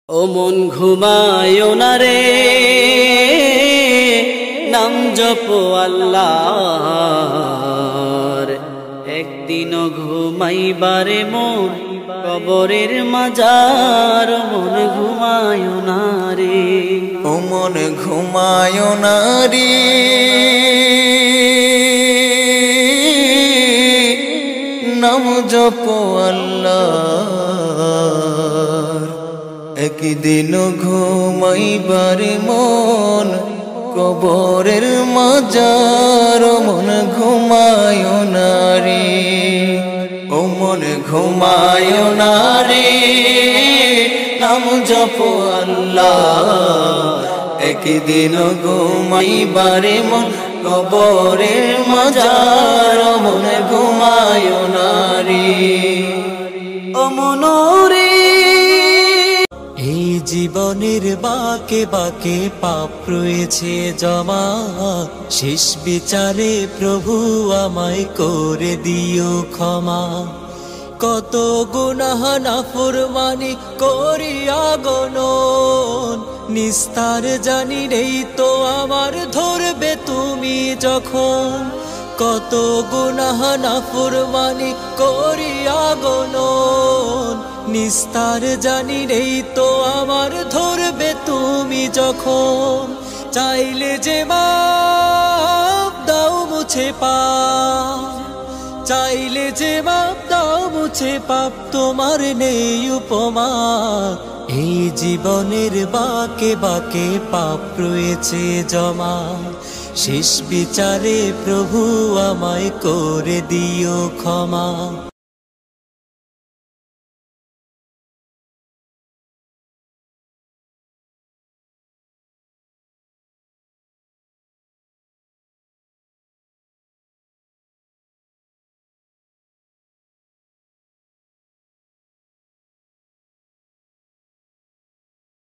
ও মন ঘুমায় না রে, নাম জপো আল্লাহর। একদিনও ঘুমাইবারে মন কবরের মাজার। মন ঘুমায় না রে, ও মন ঘুমায় না রে, নাম জপো আল্লাহর। একদিন ঘুমাইবার মন কবরের মাজার। মন ঘুমায় না রে, ও মন ঘুমায় না রে, নাম জপো আল্লাহ। একদিন ঘুমাইবার মন কবরের মাজার। মন ঘুমায় না রে, ও মনোরে। এই জীবনের বাকে বাকে পাপ রয়েছে জমা, শেষ বিচারে প্রভু আমায় করে দিও ক্ষমা। কত গুনাহ নাফরমানি করিয়া গণন, নিস্তার জানি নেই তো আমার ধরবে তুমি যখন। কত গুনাহ নাফরমানি করিয়া গণন, নিস্তার জানি নেই তো আমার ধরবে তুমি যখন। চাইলে যে মাপ দাও মুছে পাপ, চাইলে যে মাপ দাও মুছে পাপ, তোমার নেই উপমা। এই জীবনের বাকে বাকে পাপ রয়েছে জমা, শেষ বিচারে প্রভু আমায় করে দিও ক্ষমা।